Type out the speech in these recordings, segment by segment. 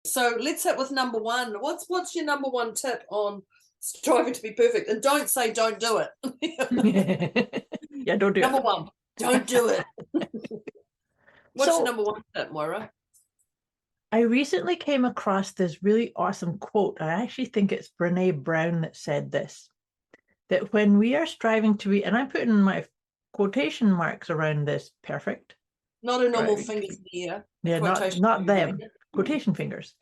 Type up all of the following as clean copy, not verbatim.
So let's hit with number one. What's your number one tip on striving to be perfect? And don't say don't do it. Yeah, don't do number it. One, don't do it. What's your So number one tip, Moira? I recently came across this really awesome quote. I actually think it's Brené Brown that said this, that when we are striving to be, and I'm putting my quotation marks around this, perfect. Not a normal fingers in the air. Yeah, not them, quotation fingers.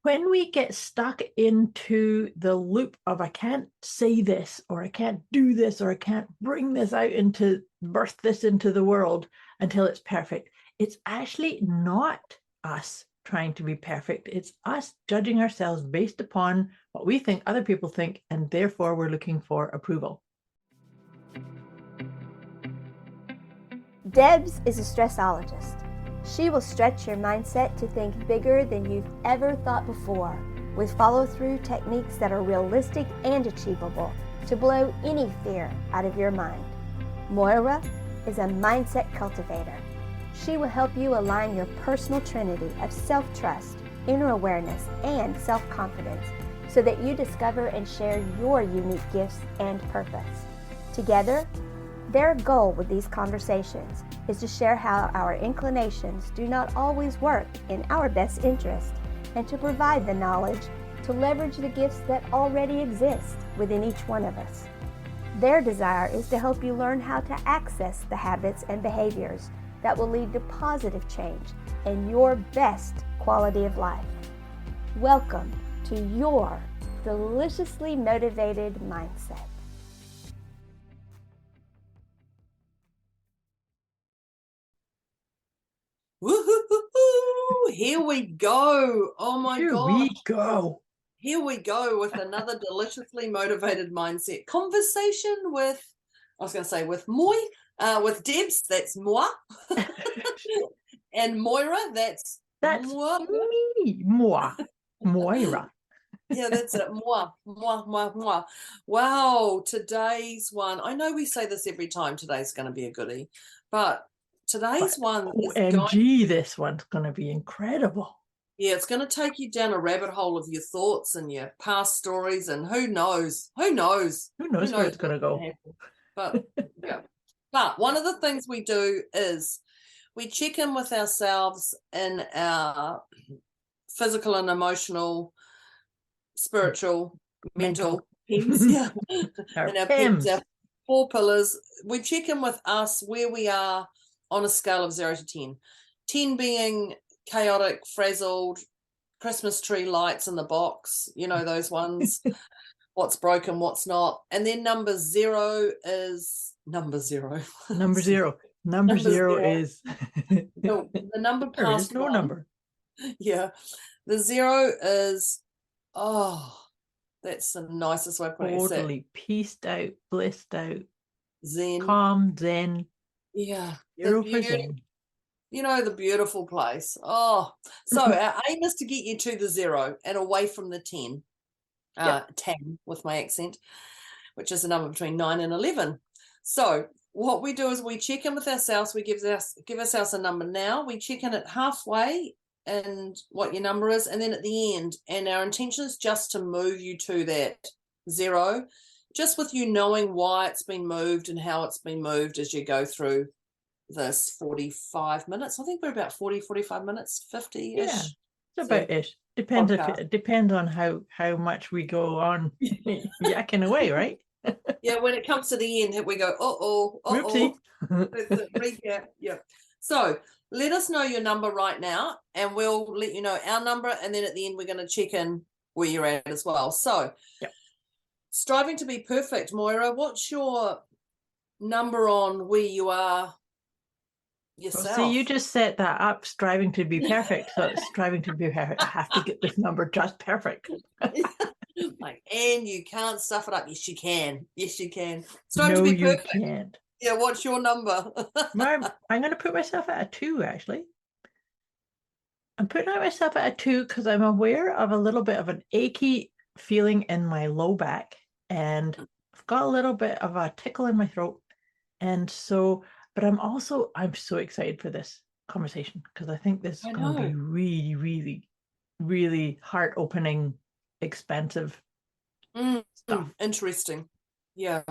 When we get stuck into the loop of I can't say this, or I can't do this, or I can't bring this out into, birth this into the world until it's perfect, it's actually not us trying to be perfect. It's us judging ourselves based upon what we think other people think, and therefore we're looking for approval. Debz is a stressologist. She will stretch your mindset to think bigger than you've ever thought before, with follow-through techniques that are realistic and achievable to blow any fear out of your mind. Moira is a mindset cultivator. She will help you align your personal trinity of self-trust, inner awareness, and self-confidence so that you discover and share your unique gifts and purpose. Together, their goal with these conversations is to share how our inclinations do not always work in our best interest, and to provide the knowledge to leverage the gifts that already exist within each one of us. Their desire is to help you learn how to access the habits and behaviors that will lead to positive change and your best quality of life. Welcome to your deliciously motivated mindset. Woo-hoo-hoo-hoo. Here we go. Oh my God. Here we go. Here we go with another deliciously motivated mindset conversation with, I was going to say with with Debz, that's moi. And Moira, that's moi. Me, moi, Moira. Yeah, that's it. Moi. Wow, today's one. I know we say this every time, today's going to be a goodie, but today's one is OMG, this one's going to be incredible. Yeah, it's going to take you down a rabbit hole of your thoughts and your past stories, and who knows where it's going to go. But yeah. But one of the things we do is we check in with ourselves in our physical and emotional, spiritual, mental PIMS. Yeah. Our PIMS, our 4 pillars. We check in with us where we are on a scale of 0 to 10. 10 being chaotic, frazzled, Christmas tree lights in the box, you know, those ones. What's broken, what's not. And then number 0 is number 0. Number zero is the number past there is no one. number. Yeah. The 0 is, that's the nicest way of putting it. Totally pieced out, blissed out, zen, calm, zen. Yeah. 0 for zen. You know, the beautiful place. So our aim is to get you to the 0 and away from the 10. 10 with my accent, which is a number between 9 and 11. So what we do is we check in with ourselves. We give ourselves a number now. We check in at halfway and what your number is, and then at the end. And our intention is just to move you to that 0, just with you knowing why it's been moved and how it's been moved as you go through this 45 minutes. I think we're about 45 minutes, 50-ish. Yeah, it's about ish. Depends on how much we go on yakking away, right? Yeah, when it comes to the end, we go, Whoopsie. Recap. Yeah. So let us know your number right now, and we'll let you know our number, and then at the end we're going to check in where you're at as well. So striving to be perfect, Moira, what's your number on where you are yourself? Well, see, you just set that up, striving to be perfect. So it's striving to be perfect. I have to get this number just perfect. And you can't stuff it up. Yes, you can. Yes, you can. Striving to be perfect. You can't. Yeah, what's your number? I'm going to put myself at a 2, actually. I'm putting myself at a 2 because I'm aware of a little bit of an achy feeling in my low back, and I've got a little bit of a tickle in my throat. And so, but I'm so excited for this conversation because I think this is going to be really, really really heart-opening, expansive stuff. Interesting. Yeah.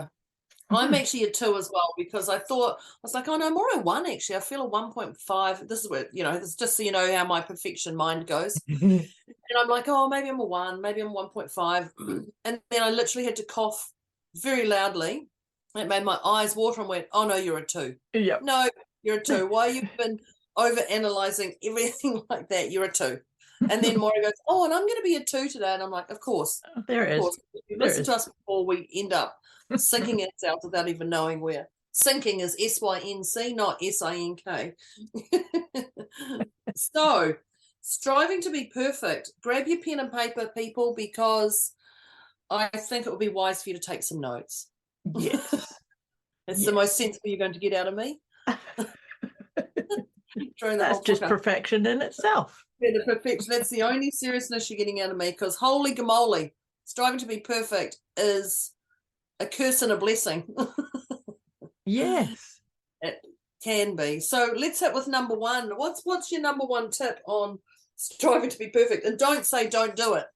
I'm actually a 2 as well, because I was like, oh no, more a 1 actually. I feel a 1.5. This is where, this is just so you know how my perfection mind goes. And I'm like, oh, maybe I'm a 1, maybe I'm 1.5. And then I literally had to cough very loudly. It made my eyes water and went, oh no, you're a 2. Yep. No, you're a 2. Why you've been over analyzing everything like that? You're a 2. And then Moira goes, oh, and I'm going to be a 2 today. And I'm like, of course. There of is. course. Listen to us before we end up sinking ourselves without even knowing where. Sinking is S-Y-N-C, not S-I-N-K. So, striving to be perfect. Grab your pen and paper, people, because I think it would be wise for you to take some notes. Yes. It's the most sensible you're going to get out of me. That's just perfection in itself. Yeah, the perfection. That's the only seriousness you're getting out of me, because holy gamoly, striving to be perfect is a curse and a blessing. Yes. It can be. So let's hit with number 1. What's your number 1 tip on striving to be perfect? And don't say don't do it.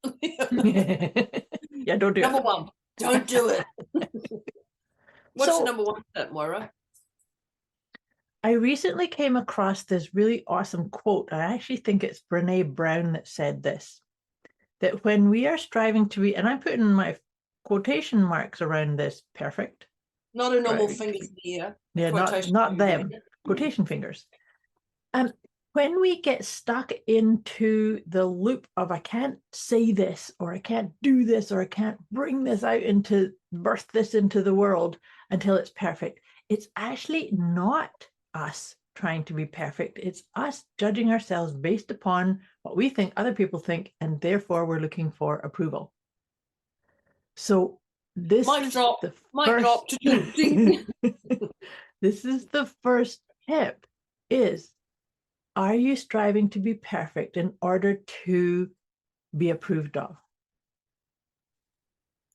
Yeah, don't do number it. Number 1, don't do it. What's your number 1 tip, Moira? I recently came across this really awesome quote. I actually think it's Brené Brown that said this, that when we are striving to be, and I'm putting my quotation marks around this, perfect. Not a normal fingers in the air. Yeah, not them. Quotation fingers. When we get stuck into the loop of I can't say this, or I can't do this, or I can't bring this out into, birth this into the world until it's perfect, it's actually not us trying to be perfect. It's us judging ourselves based upon what we think other people think, and therefore we're looking for approval. So this mic drop. This is the first tip, is, are you striving to be perfect in order to be approved of?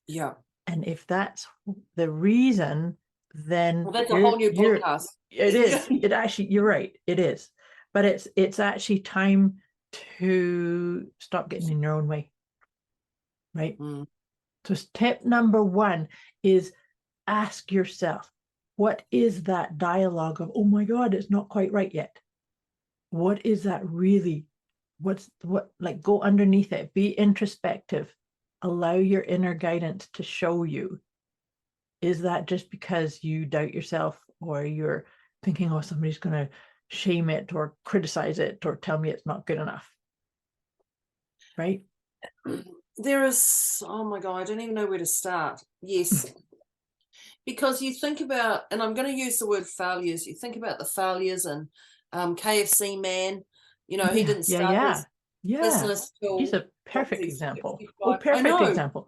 Yeah. And if that's the reason, then that's a whole new podcast. It is. It actually, you're right. It is. But it's actually time to stop getting in your own way. Right? So step number 1 is ask yourself, what is that dialogue of, oh my God, it's not quite right yet? What is that really? Go underneath it, be introspective, allow your inner guidance to show you. Is that just because you doubt yourself, or you're thinking, oh, somebody's going to shame it or criticize it or tell me it's not good enough? Right? There is, oh my God, I don't even know where to start. Yes. Because you think about, and I'm going to use the word failures, you think about the failures, and KFC man, he didn't start his business till, he's a perfect example. 65. Oh, perfect example.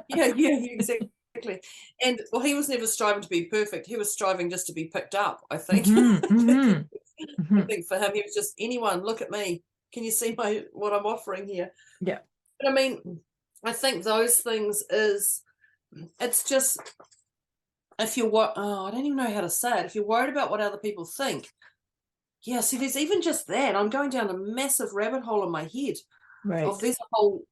yeah, exactly. And he was never striving to be perfect. He was striving just to be picked up, I think. I think for him, he was just, anyone, look at me. Can you see what I'm offering here? Yeah. But I mean, I think those things it's just, if you're, I don't even know how to say it. If you're worried about what other people think, yeah, see, there's even just that. I'm going down a massive rabbit hole in my head. Right. Of there's a whole,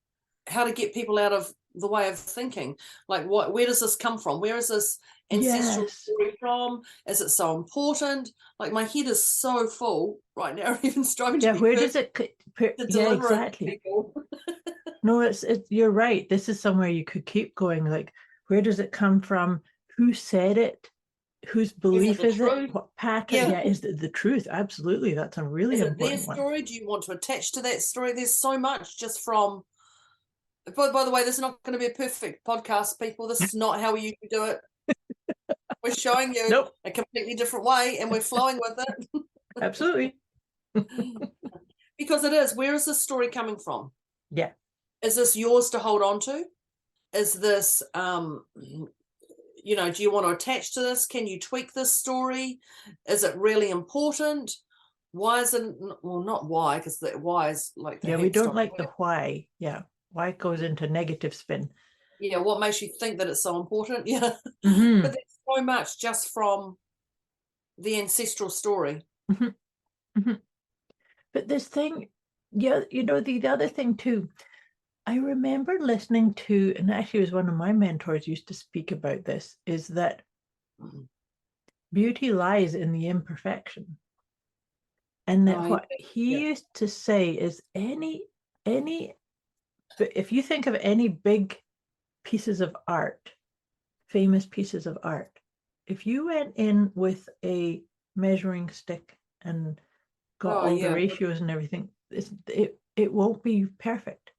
how to get people out of the way of thinking. Like, where does this come from? Where is this ancestral story from? Is it so important? Like, my head is so full right now, even striving to be where does it exactly. No, you're right. This is somewhere you could keep going. Like, where does it come from? Who said it? Whose belief is it? What pattern? Yeah, is it the truth? Absolutely. That's a really important one. Story? Do you want to attach to that story? There's so much just from, by the way, this is not going to be a perfect podcast, people. This is not how we usually do it. We're showing you a completely different way, and we're flowing with it. Absolutely. Because it is. Where is this story coming from? Yeah. Is this yours to hold on to? Is this, do you want to attach to this? Can you tweak this story? Is it really important? Why is it, well, not why, because the why is like, we don't like the why. Yeah. Why goes into negative spin. Yeah. What makes you think that it's so important? Yeah. But there's so much just from the ancestral story. But this thing, Yeah, the other thing too, I remember listening to, and actually it was one of my mentors used to speak about this, is that beauty lies in the imperfection. And that what he used to say is if you think of any big pieces of art, famous pieces of art, if you went in with a measuring stick and got all the ratios and everything, it won't be perfect.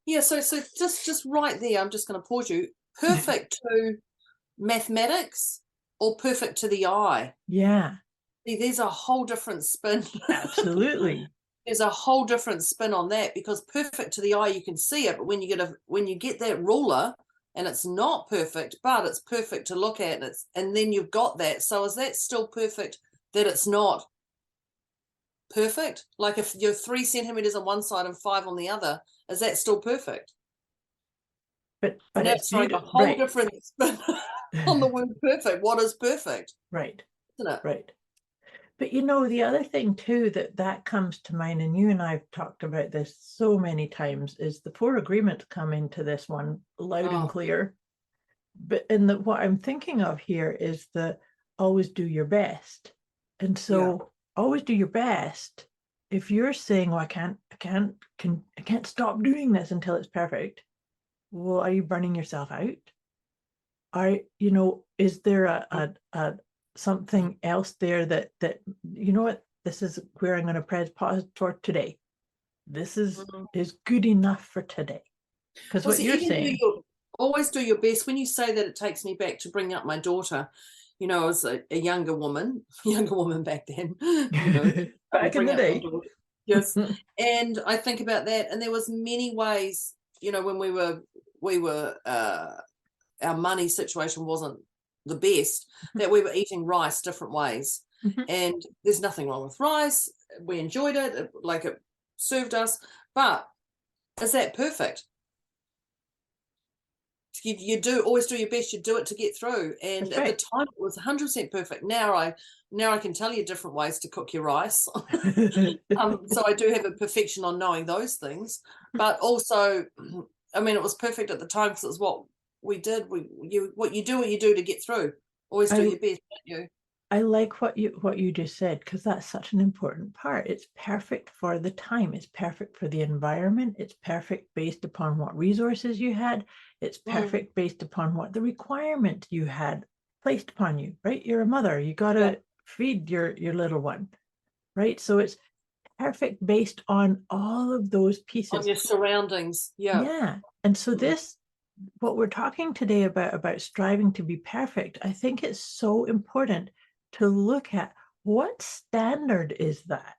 Yeah, so just right there, I'm just going to pause you. Perfect to mathematics or perfect to the eye? Yeah. See, there's a whole different spin. Absolutely. There's a whole different spin on that, because perfect to the eye, you can see it, but when you get that ruler and it's not perfect, but it's perfect to look at, and then you've got that. So is that still perfect that it's not perfect? Like if you're 3 centimeters on one side and 5 on the other, is that still perfect? But Now it's throwing a whole different spin on the word perfect. What is perfect? Right. Isn't it? Right. But the other thing too that comes to mind, and you and I've talked about this so many times, is the 4 agreements come into this one loud and clear. But what I'm thinking of here is the always do your best. And so always do your best. If you're saying, well, I can't stop doing this until it's perfect, well, are you burning yourself out? Is there a something else there that what, this is where I'm going to press pause for today. This is good enough for today. Because what you're saying, always do your best. When you say that, it takes me back to bringing up my daughter. I was a younger woman back then. Back in the day. Yes. And I think about that, and there was many ways, when we were our money situation wasn't the best, that we were eating rice different ways. And there's nothing wrong with rice. We enjoyed it, it served us. But is that perfect? You always do your best. You do it to get through. And at the time, it was 100% perfect. Now I can tell you different ways to cook your rice. So I do have a perfection on knowing those things. But also, it was perfect at the time because it was what we did. What you do to get through. Always do your best, don't you? I like what you just said, because that's such an important part. It's perfect for the time. It's perfect for the environment. It's perfect based upon what resources you had. It's perfect based upon what the requirement you had placed upon you, right? You're a mother. You got to feed your little one, right? So it's perfect based on all of those pieces. On your surroundings. Yeah. Yeah. And so what we're talking today about striving to be perfect, I think it's so important to look at what standard is that?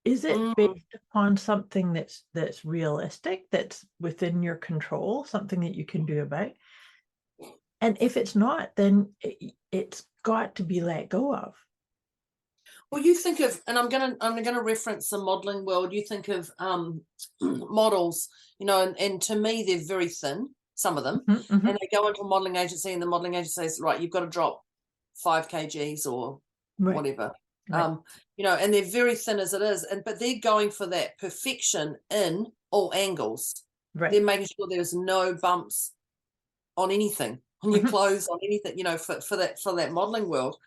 Is it based upon something that's realistic, that's within your control, something that you can do about? And if it's not, then it's got to be let go of. Well, you think of, and I'm gonna reference the modeling world. You think of models, and to me they're very thin, some of them, and they go into a modeling agency, and the modeling agency says, right, you've got to drop 5 kgs or whatever, and they're very thin as it is, but they're going for that perfection in all angles. They're making sure there's no bumps on anything, on your clothes, on anything, for that modeling world.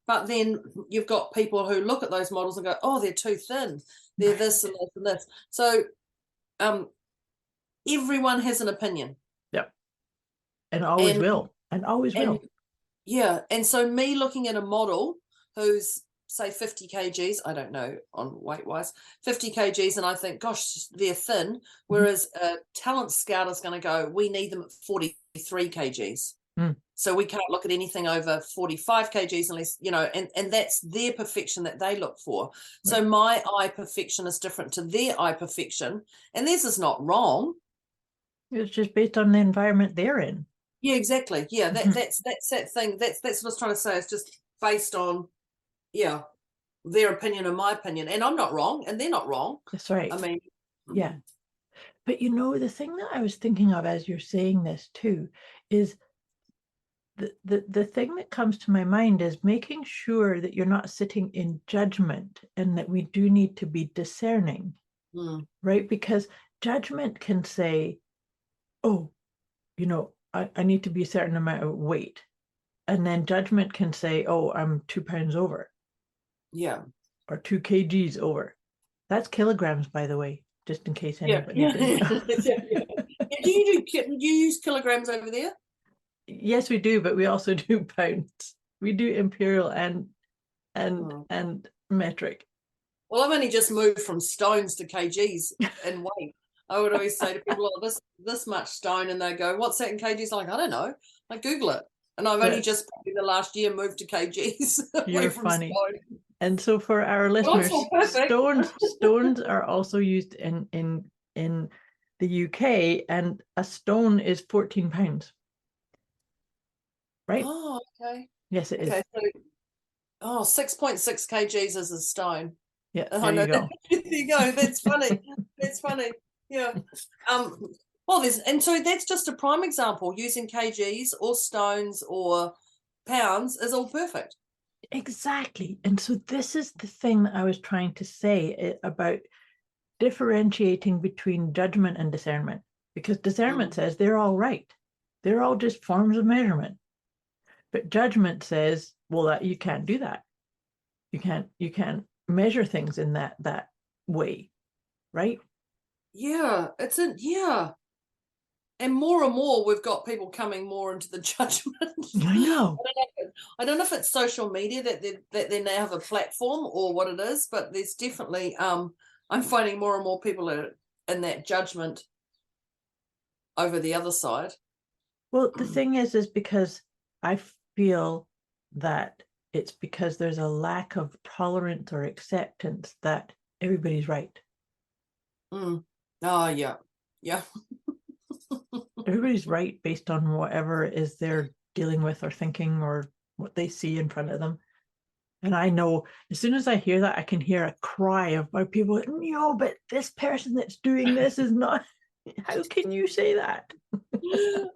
But then you've got people who look at those models and go, oh, they're too thin. They're this and this and this. So everyone has an opinion. Yep. And always will. Yeah. And so me looking at a model who's, say, 50 kgs, I don't know on weight-wise, 50 kgs, and I think, gosh, they're thin. Whereas a talent scout is going to go, we need them at 43 kgs. So we can't look at anything over 45 kgs unless, and that's their perfection that they look for. So my eye perfection is different to their eye perfection, and theirs is not wrong. It's just based on the environment they're in. Yeah, exactly. Yeah, that's that thing. That's what I was trying to say. It's just based on, their opinion and my opinion. And I'm not wrong, and they're not wrong. That's right. Yeah. But the thing that I was thinking of as you're saying this too is the thing that comes to my mind is making sure that you're not sitting in judgment, and that we do need to be discerning. right? Because judgment can say, oh, I need to be a certain amount of weight. And then judgment can say, oh, I'm 2 pounds over. Yeah. Or 2 kgs over. That's kilograms, by the way, just in case anybody didn't know. Do you use kilograms over there? Yes, we do, but we also do pounds. We do imperial and metric. Well, I've only just moved from stones to kgs in weight. I would always say to people, oh, this much stone, and they go, what's that in kgs? I'm like, I don't know. I Google it. And I've only just probably the last year moved to kgs. You're funny. Stone. And so for our listeners, stones are also used in the UK, and a stone is 14 pounds. Right? Oh, okay. Yes, it is. So, 6.6 kgs is a stone. Yeah, there you go. There you go. That's funny. That's funny. Yeah. Well, so that's just a prime example. Using kgs or stones or pounds is all perfect. Exactly. And so this is the thing that I was trying to say about differentiating between judgment and discernment, because discernment says they're all right. They're all just forms of measurement. But judgment says, well, that you can't do that. You can't measure things in that way, right? Yeah, and more we've got people coming more into the judgment. I know. I don't know if it's social media that they now have a platform or what it is, but there's definitely I'm finding more and more people are in that judgment over the other side. Well, the thing is because I feel that it's because there's a lack of tolerance or acceptance that everybody's right. Oh, yeah. Everybody's right based on whatever it is they're dealing with or thinking or what they see in front of them. And I know as soon as I hear that, I can hear a cry of my people, no, but this person that's doing this is not. How can you say that?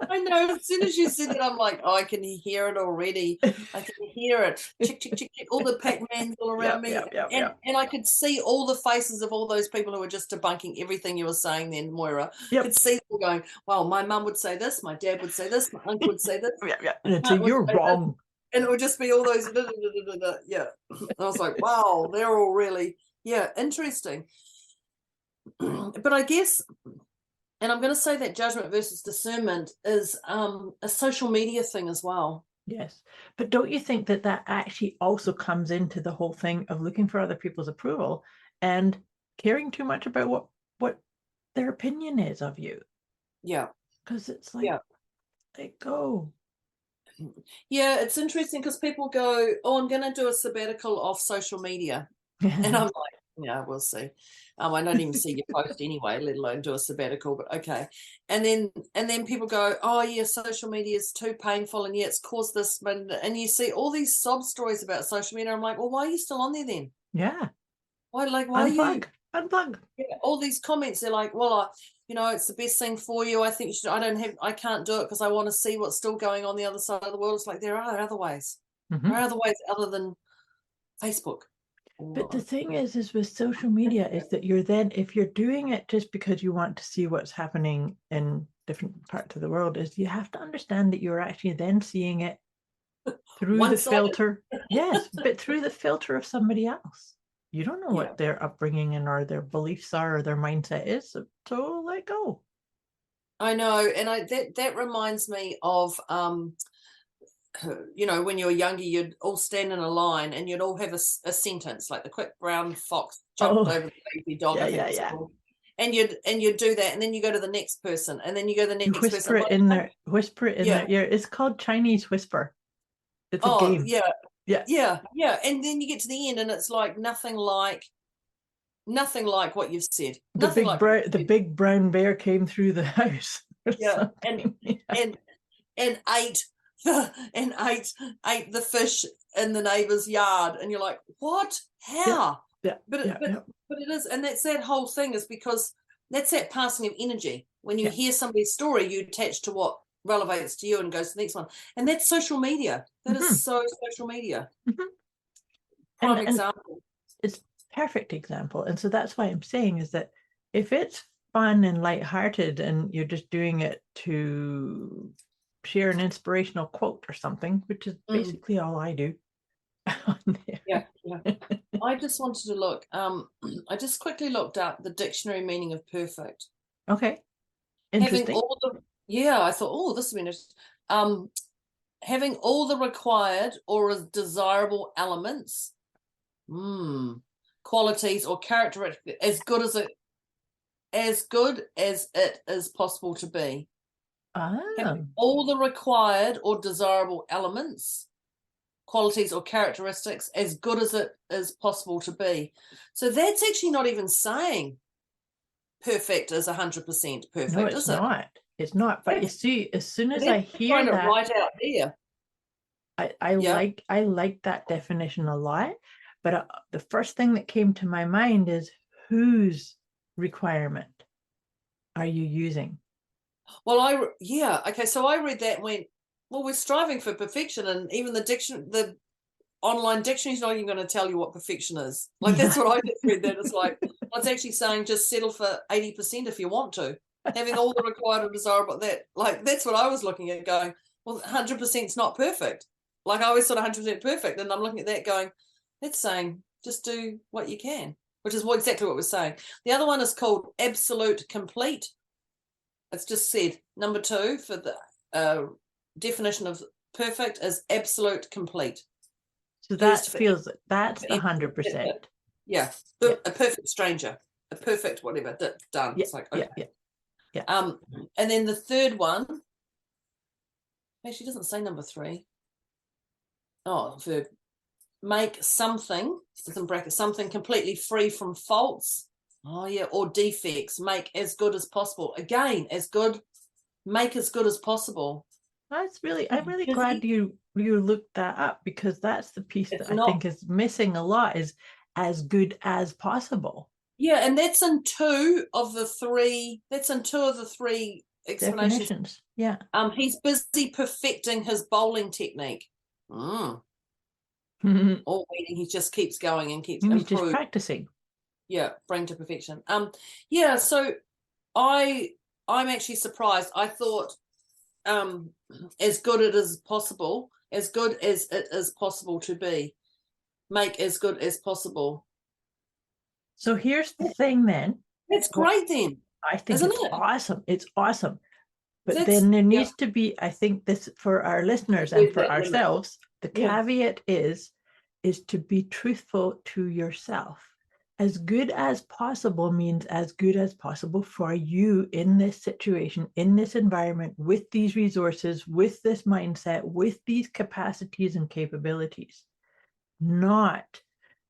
I know. As soon as you said it, I'm like, oh, I can hear it already. I can hear it. Chick, chick, chick, chick. All the Pac-Mans all around me. And I could see all the faces of all those people who were just debunking everything you were saying then, Moira. I could see them going, well, my mum would say this, my dad would say this, my uncle would say this. And so you're wrong. And it would just be all those, yeah. I was like, wow, they're all really, interesting. But I guess... And I'm going to say that judgment versus discernment is a social media thing as well. Yes. But don't you think that actually also comes into the whole thing of looking for other people's approval and caring too much about what their opinion is of you? Yeah. Because it's like, let go. Yeah, it's interesting because people go, oh, I'm going to do a sabbatical off social media. And I'm like, yeah, we'll see. I don't even see your post anyway, let alone do a sabbatical, but okay. And then people go, oh yeah, social media is too painful, and it's caused this, and you see all these sob stories about social media. I'm like, well, why are you still on there then? Yeah. Why unplug? Yeah, all these comments, they're like, well, it's the best thing for you. I think you should. I can't do it because I want to see what's still going on the other side of the world. It's like there are other ways. Mm-hmm. There are other ways other than Facebook. But the thing is with social media is that you're then, if you're doing it just because you want to see what's happening in different parts of the world, is you have to understand that you're actually then seeing it through the filter. Yes, but through the filter of somebody else. You don't know what their upbringing and or their beliefs are or their mindset is. So let go. I know, and that reminds me of when you were younger, you'd all stand in a line and you'd all have a sentence, like the quick brown fox jumped over the baby dog. And you'd do that, and then you go to the next person, and then you go to the next person. Whisper it in their ear. It's called Chinese whisper. It's a game. Yeah. And then you get to the end, and it's like nothing like what you've said. The big brown bear came through the house. Yeah, and ate the fish in the neighbor's yard, and you're like, what? How? But it is, and that's that whole thing, is because that's that passing of energy. When you hear somebody's story, you attach to what relevates to you and goes to the next one, and that's social media. That is so social media. Prime example. It's perfect example, and so that's why I'm saying is that if it's fun and lighthearted and you're just doing it to share an inspirational quote or something, which is basically all I do on there. Yeah. I just wanted to look. I just quickly looked up the dictionary meaning of perfect. Okay. Interesting. Having all the I thought, oh, this has been interesting. Having all the required or desirable elements, qualities or characteristics as good as it is possible to be. Having all the required or desirable elements, qualities or characteristics as good as it is possible to be. So that's actually not even saying perfect is 100% perfect. No, it's not. It's not. But you see, as soon as I hear that, right out there, I like that definition a lot. But the first thing that came to my mind is, whose requirement are you using? Well, okay. So I read that and went, well, we're striving for perfection, and even the online dictionary's not even going to tell you what perfection is. Like, that's what I just read. That it's like, well, it's actually saying just settle for 80% if you want to, having all the required and desirable. That's what I was looking at, going, well, 100% is not perfect. Like, I always thought 100% perfect, and I'm looking at that going, that's saying just do what you can, which is exactly what we're saying. The other one is called absolute complete. It's just said number 2 for the definition of perfect is absolute complete. So that's the 100%. Yeah. A perfect stranger, a perfect whatever done. Yeah, it's like, okay. Yeah. And then the third one, actually doesn't say number 3. Oh, verb. Make something, in brackets, something completely free from faults. Oh yeah, or defects. Make as good as possible. Again, make as good as possible. I'm really glad you looked that up, because that's the piece that I think is missing a lot, is as good as possible. Yeah, and that's in 2 of the 3. That's in 2 of the 3 explanations. Yeah. He's busy perfecting his bowling technique. All meaning he just keeps going and keeps improving. He's just practicing. Yeah, bring to perfection. Yeah, so I'm actually surprised. I thought as good it is possible, as good as it is possible to be. Make as good as possible. So here's the thing then. That's great then. I think it's awesome. It's awesome. But then there needs to be, I think this for our listeners and for ourselves, the caveat is to be truthful to yourself. As good as possible means as good as possible for you in this situation, in this environment, with these resources, with this mindset, with these capacities and capabilities. Not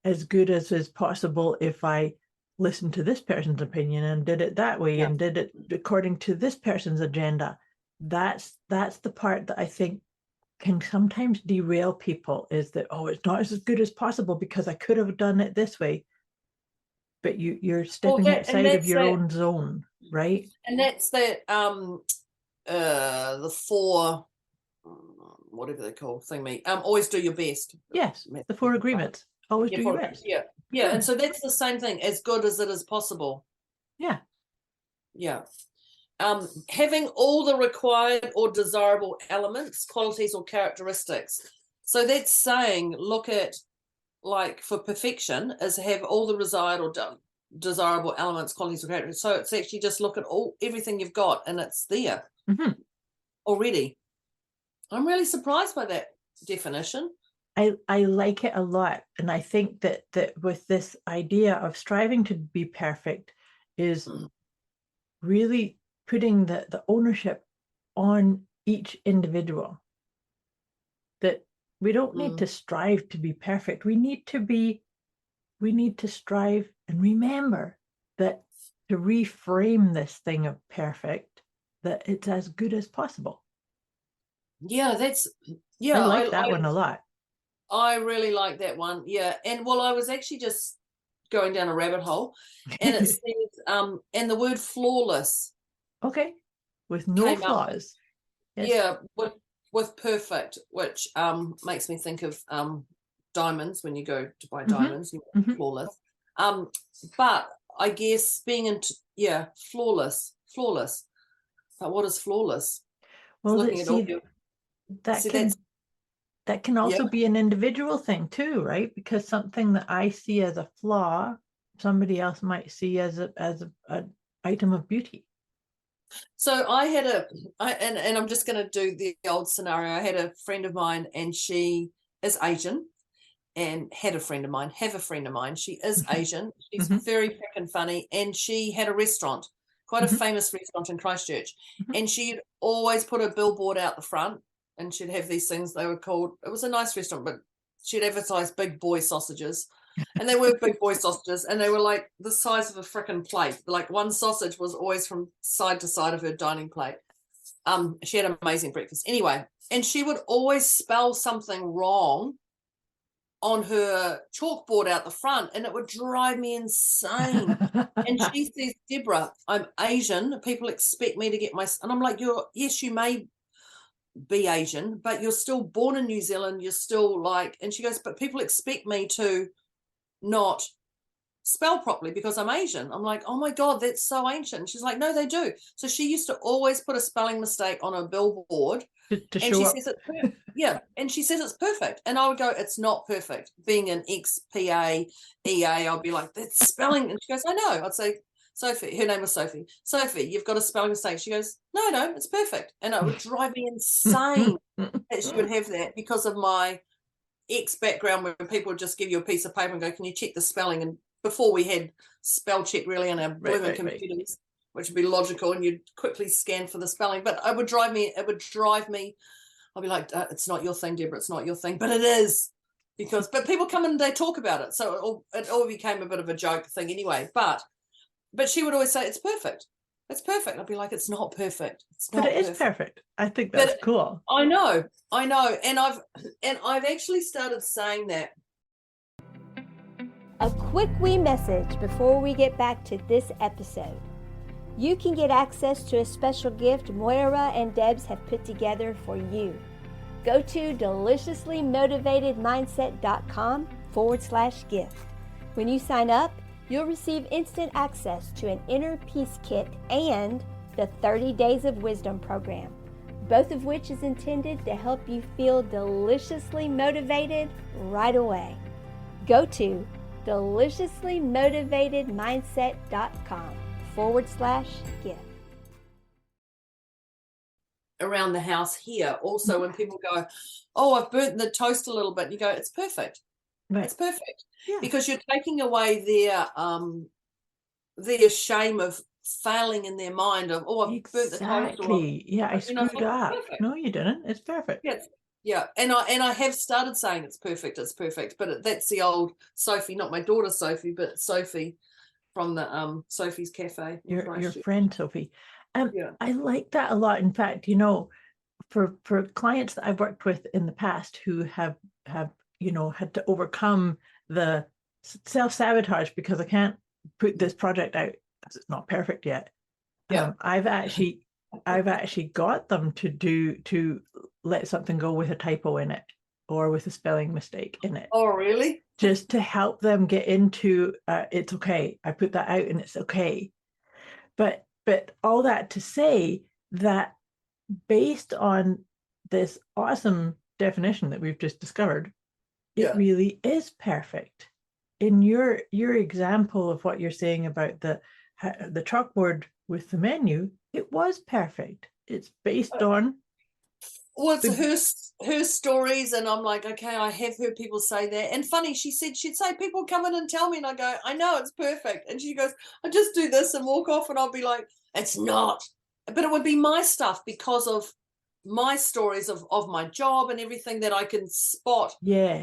as good as is possible if I listened to this person's opinion and did it that way and did it according to this person's agenda. That's the part that I think can sometimes derail people, is that, oh, it's not as good as possible because I could have done it this way. But you're stepping outside of your own zone, right? And that's that the 4 whatever they call thing always do your best. Yes, the 4 agreements. Always do your best. Yeah. And so that's the same thing, as good as it is possible. Yeah. Having all the required or desirable elements, qualities or characteristics. So that's saying, look at, like, for perfection is have all the required or desirable elements, qualities or characteristics. So it's actually just look at everything you've got and it's there already. I'm really surprised by that definition. I like it a lot. And I think that with this idea of striving to be perfect is really putting the ownership on each individual. That we don't need to strive to be perfect. We need to strive and remember that to reframe this thing of perfect, that it's as good as possible. Yeah, I like that one a lot. I really like that one. Yeah. And well, I was actually just going down a rabbit hole, and it says and the word flawless. Okay. With no flaws. Yes. Yeah, with perfect, which makes me think of diamonds. When you go to buy diamonds, you want flawless. But I guess being yeah, flawless. But what is flawless? Well, Looking at all your, that can also be an individual thing too, right? Because something that I see as a flaw, somebody else might see as an item of beauty. So I had and I'm just going to do the old scenario. I had a friend of mine, and she is Asian, and have a friend of mine. She is Asian. She's very freaking funny, and she had a restaurant, quite a famous restaurant in Christchurch, and she'd always put a billboard out the front, and she'd have these things. They were called. It was a nice restaurant, but she'd advertise big boy sausages. And they were big boy sausages, and they were like the size of a freaking plate. Like one sausage was always from side to side of her dining plate. She had an amazing breakfast. Anyway, and she would always spell something wrong on her chalkboard out the front, and it would drive me insane. And she says, Deborah, I'm Asian. People expect me to get my... And I'm like, yes, you may be Asian, but you're still born in New Zealand. You're still like... And she goes, but people expect me to not spell properly because I'm Asian. I'm like, oh my God, that's so ancient. She's like, no, they do. So she used to always put a spelling mistake on a billboard to show up. And she says it's perfect. And I would go, it's not perfect. Being an ex-PA, EA, I'll be like, that's spelling. And she goes, I know. I'd say, Sophie, her name was Sophie. Sophie, you've got a spelling mistake. She goes, no, it's perfect. And it would drive me insane that she would have that because of my background, where people would just give you a piece of paper and go, can you check the spelling? And before we had spell check really on our blooming computers, which would be logical, and you'd quickly scan for the spelling. But it would drive me. I'll be like, it's not your thing, Deborah. It's not your thing, but it is, but people come and they talk about it. So it all became a bit of a joke thing anyway. But she would always say, it's perfect. It's perfect. I'd be like, it's not perfect. It's not. But it is perfect. I think that's cool. I know. And I've actually started saying that. A quick wee message before we get back to this episode. You can get access to a special gift Moira and Debz have put together for you. Go to deliciouslymotivatedmindset.com/gift. When you sign up, you'll receive instant access to an inner peace kit and the 30 Days of Wisdom program, both of which is intended to help you feel deliciously motivated right away. Go to deliciouslymotivatedmindset.com/gift. Around the house here, also, when people go, oh, I've burnt the toast a little bit, and you go, it's perfect. Right. It's perfect. Yeah. Because you're taking away their shame of failing in their mind of, oh, I've burnt the toast. I screwed up. Perfect. No, you didn't. It's perfect. Yes. Yeah, and I have started saying it's perfect, but that's the old Sophie, not my daughter Sophie, but Sophie from the Sophie's Cafe. Your friend Sophie. I like that a lot. In fact, for clients that I've worked with in the past who have had to overcome the self-sabotage because I can't put this project out because it's not perfect yet. Yeah, I've actually got them to let something go with a typo in it or with a spelling mistake in it. Oh, really? Just to help them get into it's okay. I put that out and it's okay. But all that to say that based on this awesome definition that we've just discovered, it really is perfect. In your example of what you're saying about the chalkboard with the menu, it was perfect. It's based on it's her stories, and I'm like, okay, I have heard people say that. And funny, she'd say people come in and tell me, and I go, I know it's perfect. And she goes, I just do this and walk off, and I'll be like, it's not. But it would be my stuff because of my stories of my job and everything that I can spot. Yeah.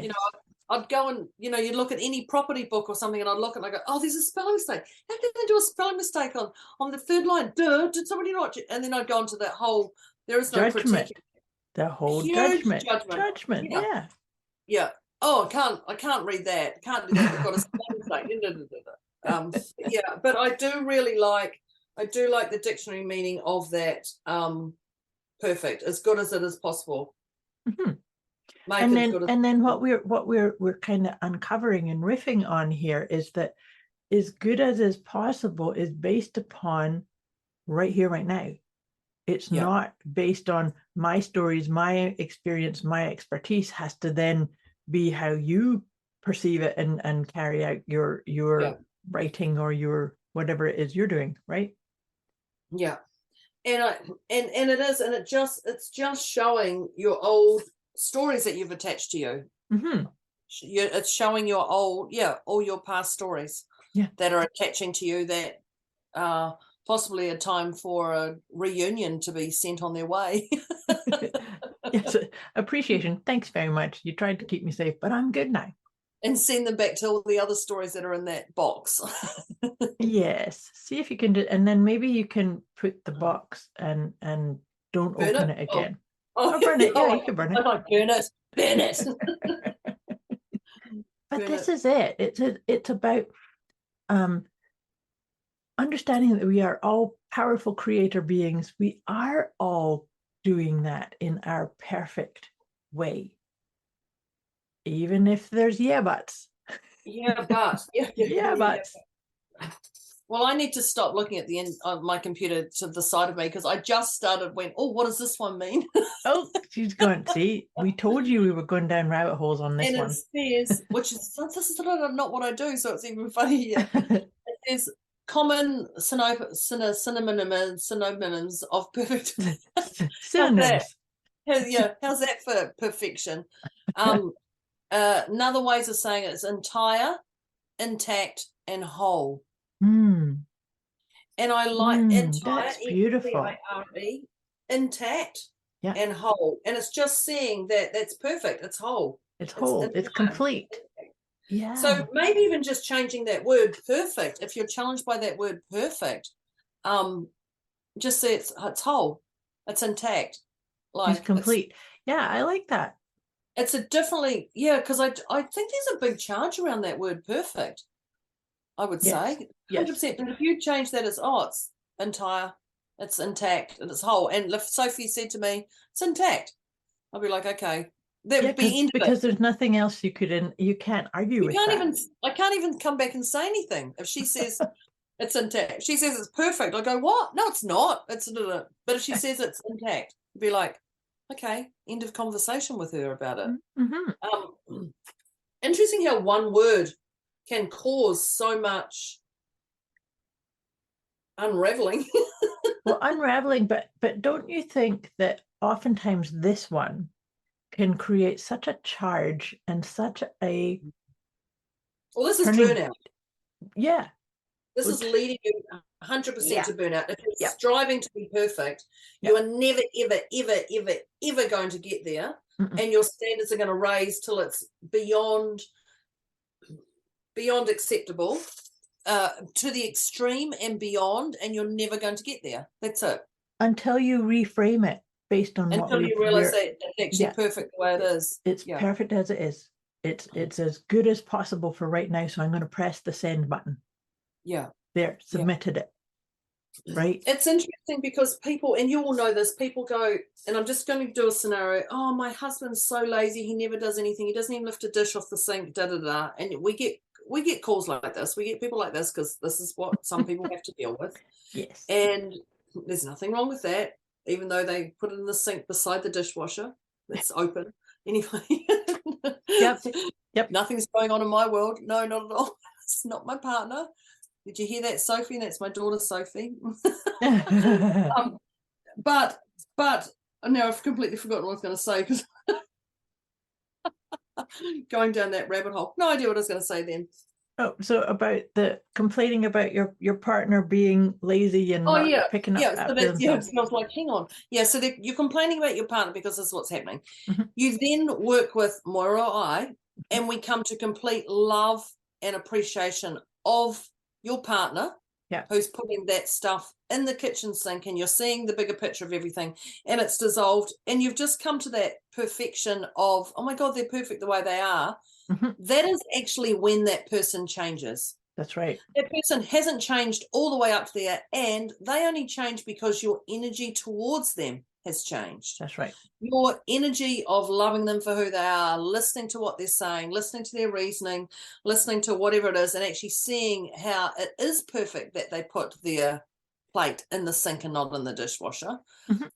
I'd go and, you'd look at any property book or something, and I'd look and I go, oh, there's a spelling mistake. How can they do a spelling mistake on the third line? Duh, did somebody not? And then I'd go into that whole, there is no judgment. The whole judgment. Yeah. Yeah. Oh, I can't read that. Can't do that. I've got a spelling mistake. Yeah, but I do like the dictionary meaning of that perfect, as good as it is possible. Mm-hmm. And then what we're kind of uncovering and riffing on here is that as good as is possible is based upon right here, right now. It's not based on my stories, my experience, my expertise has to then be how you perceive it and carry out your writing or your whatever it is you're doing, right? Yeah. And it is, and it's just showing your old stories that you've attached to you. Mm-hmm. It's showing your all your past stories that are attaching to you that possibly a time for a reunion to be sent on their way. Yes, appreciation. Thanks very much. You tried to keep me safe, but I'm good now. And send them back to all the other stories that are in that box. Yes. See if you can do, and then maybe you can put the box and don't burn open it again. Oh, burn it. Yeah, you can burn it. I like burn it. Burn it. But burn this it. is it. It's about understanding that we are all powerful creator beings. We are all doing that in our perfect way. Even if there's buts. But. Buts. Well, I need to stop looking at the end of my computer to the side of me because I just went, oh, what does this one mean? Oh, she's going, see, we told you we were going down rabbit holes on this one. And it says, this is not what I do, so it's even funny here. It says common synonyms of perfect. Synonyms. How's that for perfection? Another ways of saying it is entire, intact, and whole. Mm. And I like entire, that's beautiful. E-I-R-E, intact, and whole. And it's just seeing that that's perfect. It's whole. It's whole. It's complete. Yeah. So maybe even just changing that word perfect. If you're challenged by that word perfect, just say it's whole. It's intact. Like it's complete. Yeah, I like that. It's a differently, because I think there's a big charge around that word perfect. I would say 100%. But if you change that as it's entire, it's intact, and it's whole. And if Sophie said to me, it's intact, I'll be like, okay, that would be because there's nothing else you can't argue with that. I can't even come back and say anything if she says it's intact. She says it's perfect. I go, what? No, it's not. But if she says it's intact, I'd be like, okay, end of conversation with her about it. Mm-hmm. Interesting how one word can cause so much unraveling. Well, unraveling, but don't you think that oftentimes this one can create such a charge and such a this is burnout. Yeah. This is leading you 100% to burnout. If you're striving to be perfect, you are never, ever, ever, ever, ever going to get there. And your standards are going to raise till it's beyond acceptable, to the extreme and beyond, and you're never going to get there. That's it. Until you reframe it based on until you realize that it's actually perfect the way it is. It's perfect as it is. It's as good as possible for right now. So I'm going to press the send button. Yeah. There, submitted it. Right. It's interesting because people, and you all know this, people go, and I'm just going to do a scenario. Oh, my husband's so lazy. He never does anything. He doesn't even lift a dish off the sink, da-da-da. And we get calls like this. We get people like this because this is what some people have to deal with. Yes. And there's nothing wrong with that, even though they put it in the sink beside the dishwasher that's open. Anyway. Yep. Nothing's going on in my world. No, not at all. It's not my partner. Did you hear that, Sophie? That's my daughter, Sophie. But now I've completely forgotten what I was going to say because going down that rabbit hole. No idea what I was going to say then. Oh, so about the complaining about your partner being lazy and not picking up after themselves. So I was like, hang on. Yeah, so you're complaining about your partner because this is what's happening. You then work with Moira or I, and we come to complete love and appreciation of your partner who's putting that stuff in the kitchen sink, and you're seeing the bigger picture of everything, and it's dissolved, and you've just come to that perfection of, oh my God, they're perfect the way they are. That is actually when that person changes. That's right. That person hasn't changed all the way up to there, and they only change because your energy towards them has changed. That's right. Your energy of loving them for who they are, listening to what they're saying, listening to their reasoning, listening to whatever it is, and actually seeing how it is perfect that they put their plate in the sink and not in the dishwasher,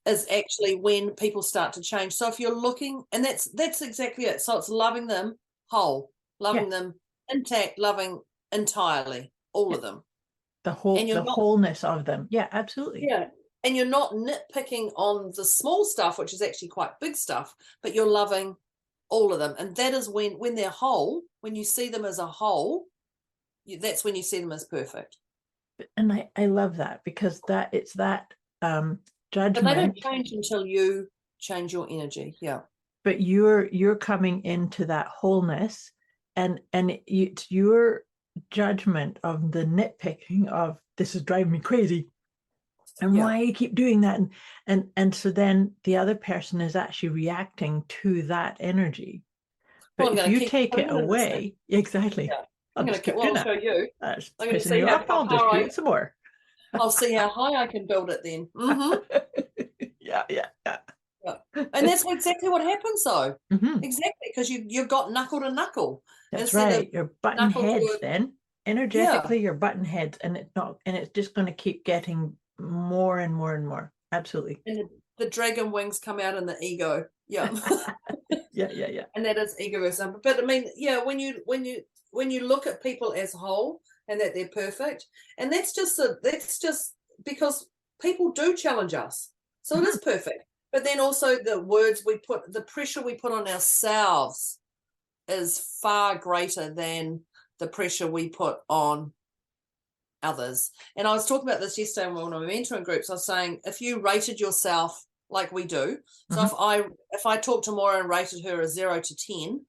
is actually when people start to change. So if you're looking, and that's exactly it. So it's loving them whole, loving them intact, loving entirely, all of them. The wholeness of them. Yeah, absolutely. Yeah. And you're not nitpicking on the small stuff, which is actually quite big stuff, but you're loving all of them. And that is when they're whole, when you see them as a whole, that's when you see them as perfect. And I love that, because it's that judgment. But they don't change until you change your energy. Yeah. But you're coming into that wholeness, and it's your judgment of the nitpicking of, this is driving me crazy, and why you keep doing that, and so then the other person is actually reacting to that energy. But if you take it away, exactly. I'm going to show you. That's pissing you off. I'll just do it some more. I'll see how high I can build it then. Yeah. And that's exactly what happens, though. Exactly, because you've got knuckle to knuckle. That's right. You're butting heads then. Energetically, you're butting heads, and it's just going to keep getting more and more and more. Absolutely. And the dragon wings come out in the ego. Yeah. Yeah. And that is egoism. But I mean, when you look at people as whole and that they're perfect, and that's just because people do challenge us. So it is perfect. But then also the words we put, the pressure we put on ourselves is far greater than the pressure we put on others. And I was talking about this yesterday in one of my mentoring groups. I was saying, if you rated yourself like we do, so if I talked to Moira and rated her a 0 to 10,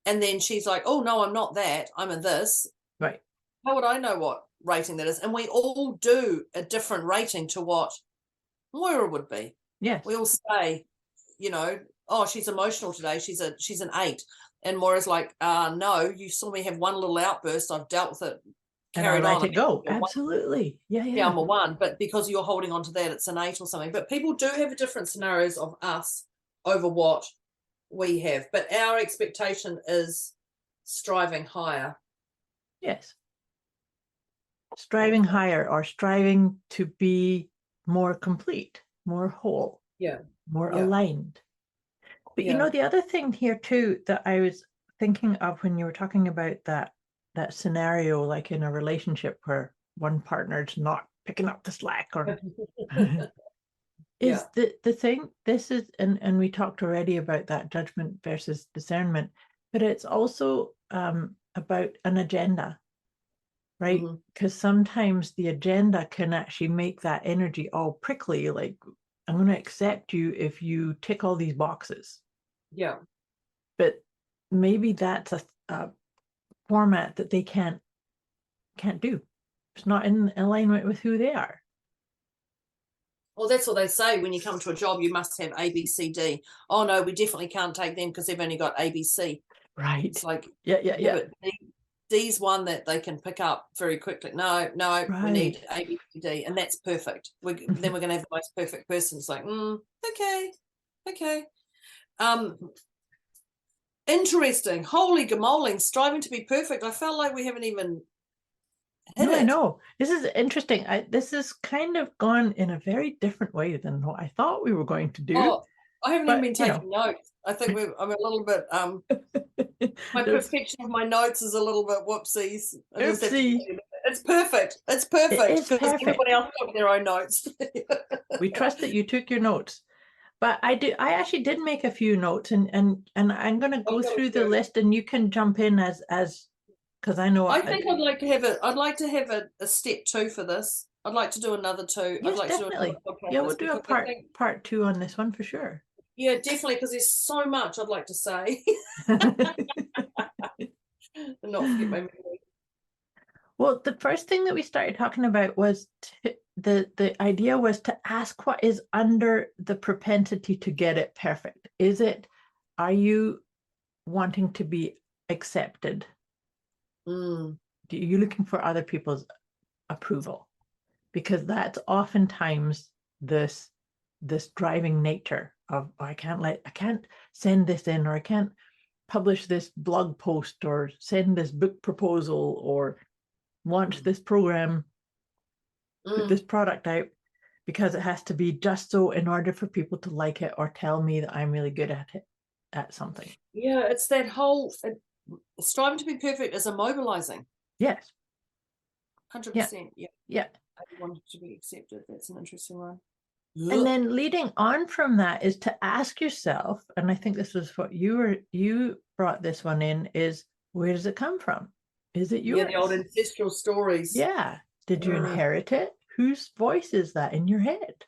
and then she's like, oh no, I'm not that, I'm in this, right? How would I know what rating that is? And we all do a different rating to what Moira would be. Yes. We all say, oh, she's emotional today, she's an 8, and Moira's like, no, you saw me have one little outburst, I've dealt with it, carried on. Let it go. Absolutely. Yeah. I'm a 1, but because you're holding on to that, it's an 8 or something. But people do have different scenarios of us over what we have. But our expectation is striving higher. Yes. Striving higher, or striving to be more complete, more whole, more aligned. But the other thing here too that I was thinking of when you were talking about that scenario, like in a relationship where one partner's not picking up the slack, or is the thing, this is, and we talked already about that judgment versus discernment, but it's also about an agenda, right? Because sometimes the agenda can actually make that energy all prickly, like, I'm going to accept you if you tick all these boxes. Yeah. But maybe that's a format that they can't do. It's not in alignment with who they are. Well, that's what they say when you come to a job, you must have A, B, C, D. Oh no, we definitely can't take them because they've only got A, B, C. Right. It's like, yeah. But D's one that they can pick up very quickly. No, right. We need A, B, C, D, and that's perfect. Then we're going to have the most perfect person. It's like, okay. Interesting. Holy gamoling, striving to be perfect. I felt like we haven't even hit it. I know. This is interesting. This has kind of gone in a very different way than what I thought we were going to do. Oh, I haven't even been taking notes. I think I'm a little bit, my perfection of my notes is a little bit whoopsies. It's perfect. It's perfect. Because everybody else took their own notes. We trust that you took your notes. But I actually did make a few notes, and I'm going to go through the list, and you can jump in as because I know. I think I'd like to have a step 2 for this. I'd like to do another 2. Yes, I'd like definitely. To do a yeah, we'll do a part 2 on this one for sure. Yeah, definitely, because there's so much I'd like to say. And not forget my memory. Well, the first thing that we started talking about was the idea was to ask what is under the propensity to get it perfect. Are you wanting to be accepted? Are you looking for other people's approval? Because that's oftentimes the this driving nature of, oh, I can't send this in, or I can't publish this blog post, or send this book proposal, or launch this program, put this product out, because it has to be just so in order for people to like it or tell me that I'm really good at it, at something. Yeah, it's that whole striving to be perfect is immobilizing. Yes. 100%. Yeah. I wanted to be accepted. That's an interesting one. And then leading on from that is to ask yourself, and I think this was what you brought this one in, is where does it come from? Is it yours? Yeah, the old ancestral stories. Yeah. Did you inherit it? Whose voice is that in your head?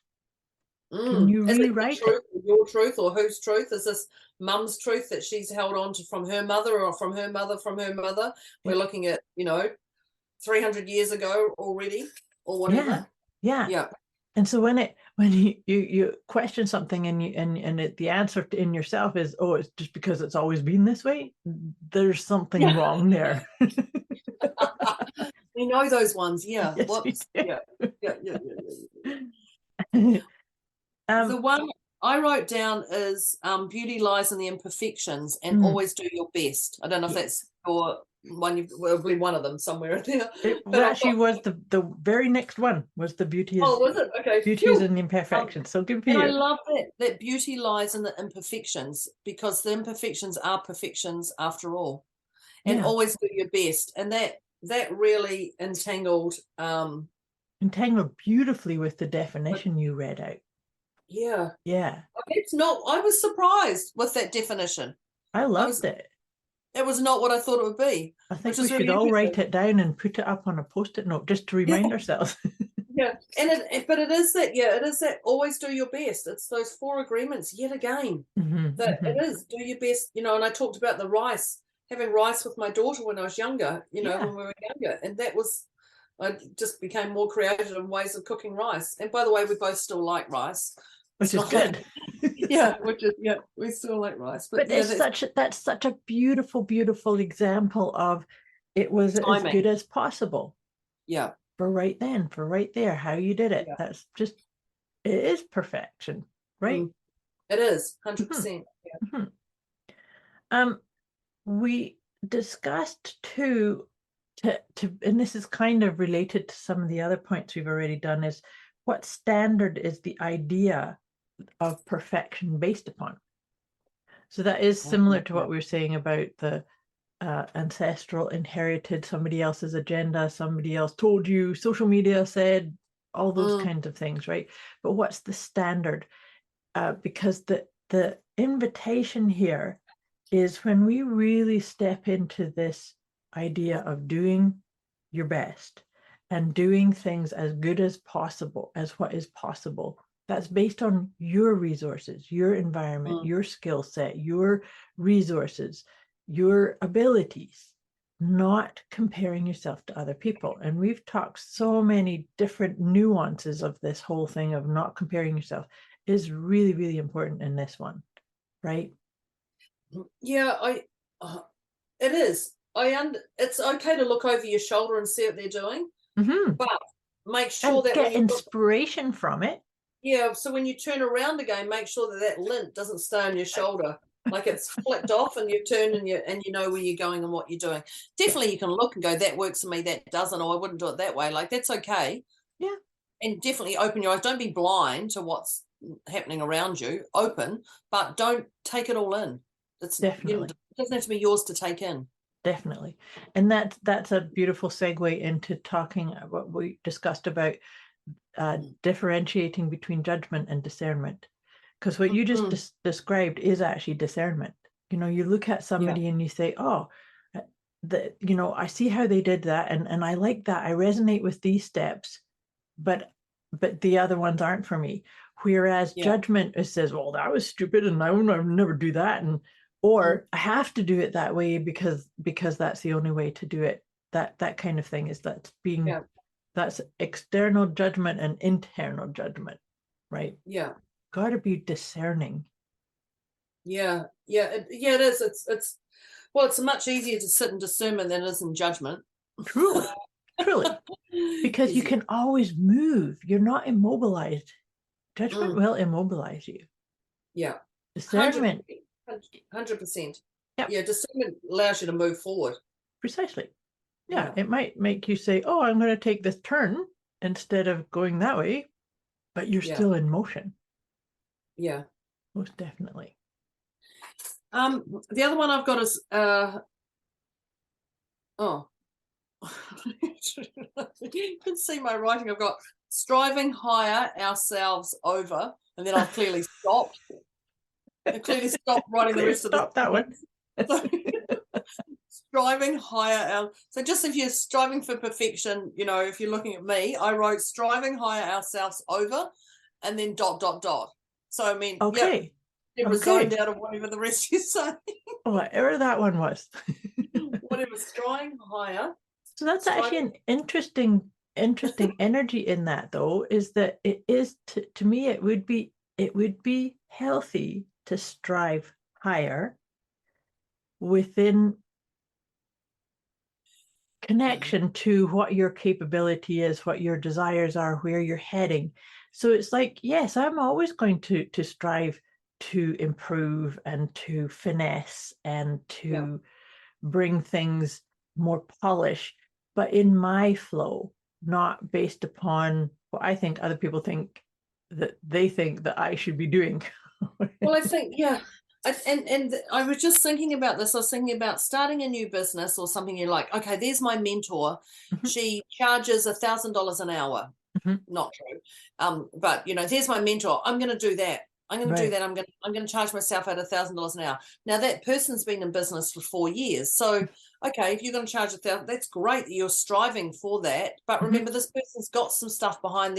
Can you is rewrite it? Your truth, or whose truth? Is this mum's truth that she's held on to from her mother, or from her mother, from her mother? We're looking at, 300 years ago already, or whatever. Yeah. And so when you question something, and the answer in yourself is, oh, it's just because it's always been this way, there's something wrong there. We know those ones. Yeah. Yes, Whoops. Yeah. The one I wrote down is beauty lies in the imperfections, and always do your best. I don't know if that's your one. Will be one of them somewhere in there. It actually was the very next one was the beauty. Oh, was it? Okay. Beauty is in the imperfections. So good for you. And I love that beauty lies in the imperfections, because the imperfections are perfections after all. And always do your best. And that really entangled beautifully with the definition you read out. Yeah. It's not. I was surprised with that definition. I loved it. It was not what I thought it would be. I think we should all write it down and put it up on a Post-it note just to remind ourselves. But it is that. Yeah, it is that. Always do your best. It's those 4 agreements yet again. It is do your best. And I talked about the rice. Having rice with my daughter when I was younger. When we were younger, and that was. I just became more creative in ways of cooking rice. And by the way, we both still like rice. Which is good. We still like rice. But that's such a beautiful, beautiful example of it was timing. As good as possible. Yeah. For right then, for right there, how you did it. Yeah. That's just, it is perfection, right? It is, 100%. We discussed too, and this is kind of related to some of the other points we've already done, is what standard is the idea of perfection based upon? So that is similar to what we were saying about the ancestral, inherited, somebody else's agenda, somebody else told you, social media said, all those kinds of things, right? But what's the standard? Because the invitation here is when we really step into this idea of doing your best and doing things as good as possible, as what is possible. That's based on your resources, your environment, your skill set, your resources, your abilities, not comparing yourself to other people. And we've talked so many different nuances of this whole thing of not comparing yourself is really, really important in this one, right? Yeah, it is. It's okay to look over your shoulder and see what they're doing, but make sure that get inspiration from it. Yeah, so when you turn around again, make sure that lint doesn't stay on your shoulder, like it's flicked off, and you've turned and you know where you're going and what you're doing. Definitely, you can look and go, that works for me, that doesn't, or I wouldn't do it that way. Like, that's okay. Yeah. And definitely open your eyes. Don't be blind to what's happening around you. Open, but don't take it all in. It's definitely it doesn't have to be yours to take in. Definitely. And that's a beautiful segue into talking what we discussed about differentiating between judgment and discernment, because what you just described is actually discernment. You look at somebody and you say, oh, I see how they did that, and I like that, I resonate with these steps, but the other ones aren't for me. Whereas judgment, it says, well, that was stupid and I would never do that, or I have to do it that way because that's the only way to do it. That kind of thing that's external judgment and internal judgment, right? Yeah. Got to be discerning. Yeah. It is. It's much easier to sit in discernment than it is in judgment. Truly. Because you can always move. You're not immobilized. Judgment will immobilize you. Yeah. Discernment. 100%. Yep. Yeah, discernment allows you to move forward. Precisely. Yeah, it might make you say, oh, I'm going to take this turn instead of going that way, but you're still in motion. Yeah. Most definitely. The other one I've got is you can see my writing. I've got striving higher ourselves over, and then I've clearly stopped. I clearly stopped writing the rest of the that one. Striving higher. So just if you're striving for perfection, if you're looking at me, I wrote striving higher ourselves over, and then ... So I mean, okay. It was zoned out of whatever the rest you say. Whatever that one was. Whatever, striving higher. So that's actually an interesting energy in that, though, is that it is to me it would be healthy to strive higher within connection to what your capability is, what your desires are, where you're heading. So it's like, yes, I'm always going to strive to improve and to finesse and to bring things more polished, but in my flow, not based upon what I think other people think that they think that I should be doing. Well, I think, and I was just thinking about this. I was thinking about starting a new business or something. You're like, okay, there's my mentor. Mm-hmm. She charges $1,000 an hour. Mm-hmm. Not true. But there's my mentor. I'm going to do that. I'm going to do that. I'm going to charge myself at $1,000 an hour. Now that person's been in business for 4 years. So, okay, if you're going to charge $1,000, that's great that you're striving for that. But remember, this person's got some stuff behind.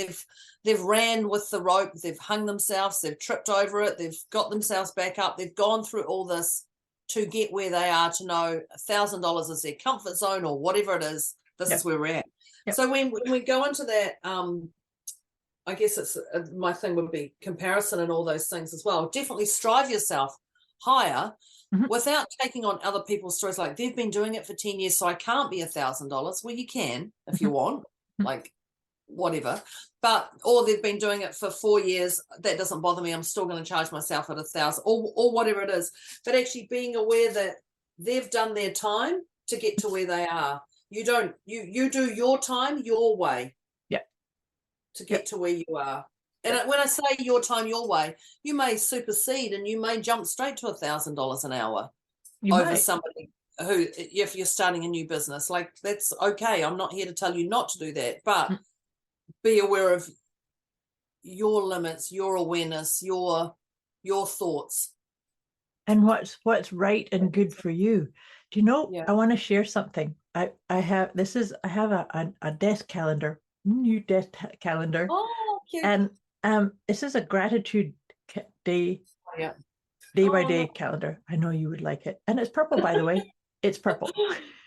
They've ran with the rope. They've hung themselves. They've tripped over it. They've got themselves back up. They've gone through all this to get where they are, to know $1,000 is their comfort zone or whatever it is. This is where we're at. Yep. So when we go into that, I guess it's my thing would be comparison and all those things as well. Definitely strive yourself higher without taking on other people's stories. Like, they've been doing it for 10 years, so I can't be $1,000. Well, you can if you want, like whatever. Or they've been doing it for 4 years. That doesn't bother me. I'm still going to charge myself at 1,000 or whatever it is. But actually being aware that they've done their time to get to where they are. You don't. You do your time your way. To get to where you are. And when I say your time your way, you may supersede and you may jump straight to $1,000 an hour over somebody who, if you're starting a new business, like, that's okay. I'm not here to tell you not to do that, but be aware of your limits, your awareness, your thoughts, and what's right and good for you. Do you know? I want to share something. I have a desk calendar. New desk calendar. Oh, cute. And this is a gratitude day by day calendar. I know you would like it, and it's purple, by the way. It's purple.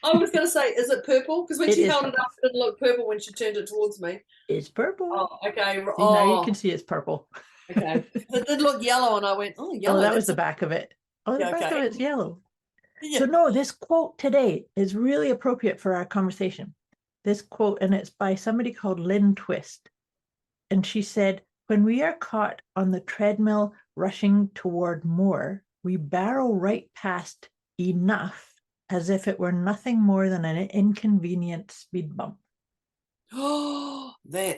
I was going to say, is it purple? Because when she held it up, it didn't look purple when she turned it towards me. It's purple. Oh, okay. See, now you can see it's purple. Okay. It did look yellow, and I went, oh, yellow. Oh, that was the back of it. Oh, the back of it's yellow. Yeah. So no, this quote today is really appropriate for our conversation. This quote, and it's by somebody called Lynn Twist. And she said, when we are caught on the treadmill rushing toward more, we barrel right past enough as if it were nothing more than an inconvenient speed bump. Oh, say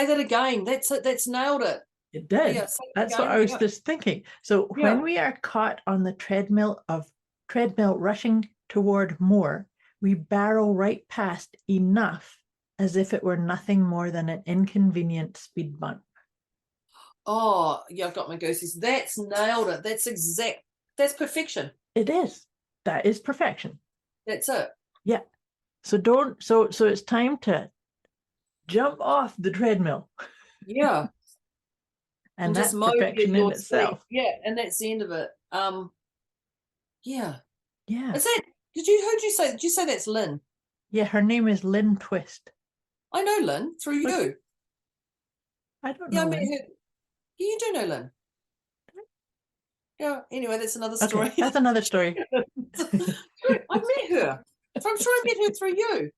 that again. That's it. That's nailed it. It did. Yeah, that's what I was just thinking. So when we are caught on the treadmill rushing toward more, we barrel right past enough as if it were nothing more than an inconvenient speed bump. Oh, yeah, I've got my goosies. That's nailed it. That's perfection. It is. That is perfection. That's it. Yeah. So it's time to jump off the treadmill. Yeah. and that's perfection in itself. Yeah, and that's the end of it. Yeah. Is that Did you say that's Lynn? Yeah, her name is Lynn Twist. I know Lynn through you. I don't know. I met her. You do know Lynn. Yeah. Anyway, that's another story. Okay, that's another story. I met her. I'm sure I met her through you.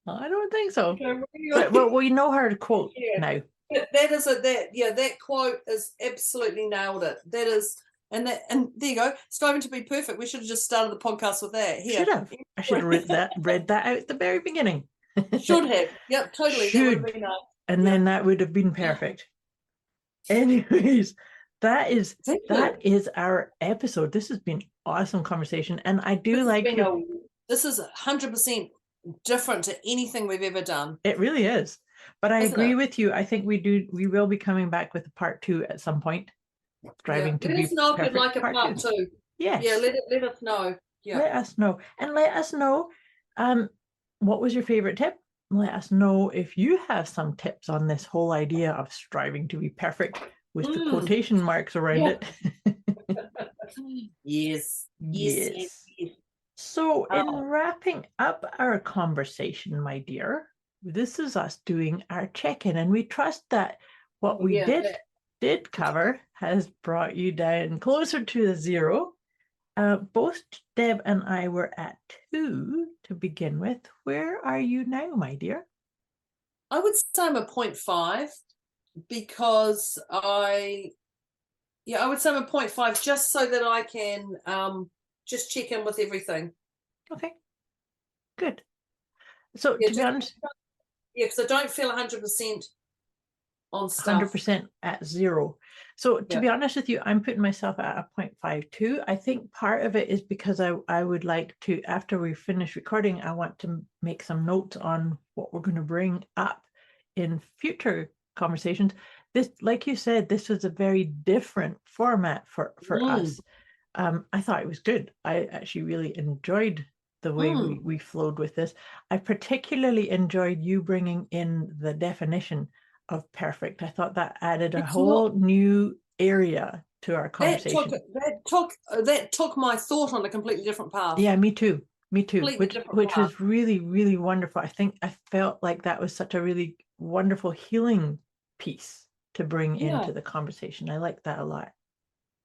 I don't think so. Okay, well, we know her quote now. That quote is absolutely nailed it. That is, and there you go. Striving to be perfect. We should have just started the podcast with that. Here. Should have. I should have read that out at the very beginning. Should have. Yep, totally. Should. That would have been and then that would have been perfect. Anyways, that is our episode. This has been awesome conversation, and I do this is 100% different to anything we've ever done. It really is. But I agree with you. I think we will be coming back with a part 2 at some point. Striving to be perfect. Let us know if you'd like a part 2. Yes. Yeah, let us know. Yeah. Let us know. And let us know what was your favorite tip? Let us know if you have some tips on this whole idea of striving to be perfect with the quotation marks around it. Yes. So in wrapping up our conversation, my dear, this is us doing our check-in, and we trust that what we did cover has brought you down closer to the 0. Both Deb and I were at 2 to begin with. Where are you now, my dear? I would say I'm a 0.5 because I would say I'm a 0.5 just so that I can just check in with everything. Okay, good. So to be honest, because I don't feel 100% on stuff. 100% at 0. So to be honest with you, I'm putting myself at a 0.5 too. I think part of it is because I would like to, after we finish recording, I want to make some notes on what we're going to bring up in future conversations. This, like you said, this was a very different format for us. I thought it was good. I actually really enjoyed the way we flowed with this. I particularly enjoyed you bringing in the definition of perfect. I thought that added a whole new area to our conversation. That took my thought on a completely different path. Yeah, me too. Which was really, really wonderful. I felt like that was such a really wonderful healing piece to bring into the conversation. I like that a lot.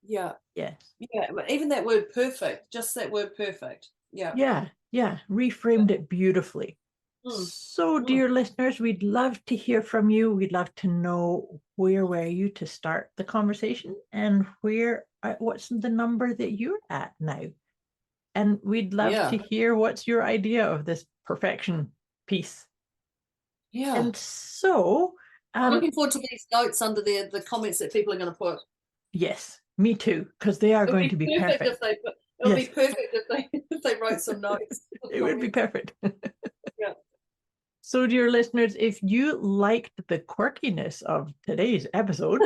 Yeah. Yes. Yeah, but even that word perfect, just that word perfect. Yeah. Yeah. Reframed it beautifully. So, dear listeners, we'd love to hear from you. We'd love to know where were you to start the conversation and what's the number that you're at now. And we'd love to hear what's your idea of this perfection piece. Yeah. And so I'm looking forward to these notes under the comments that people are going to put. Yes, me too, because they are going to be perfect. It would be perfect if they wrote some notes. It would be perfect. Yeah. So, dear listeners, if you liked the quirkiness of today's episode,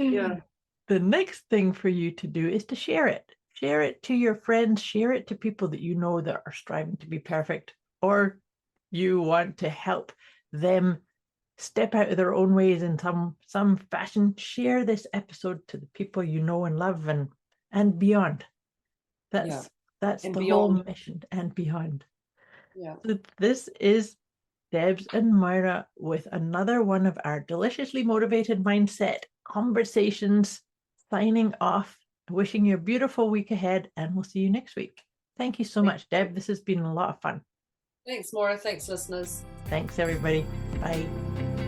the next thing for you to do is to share it. Share it to your friends, share it to people that you know that are striving to be perfect, or you want to help them step out of their own ways in some fashion. Share this episode to the people you know and love and beyond. That's the beyond. Whole mission and beyond. Yeah. So this is Debz and Moira with another one of our deliciously motivated mindset conversations, signing off, wishing you a beautiful week ahead, and we'll see you next week. Thank you so much, Deb. This has been a lot of fun. Thanks, Moira. Thanks, listeners. Thanks, everybody. Bye.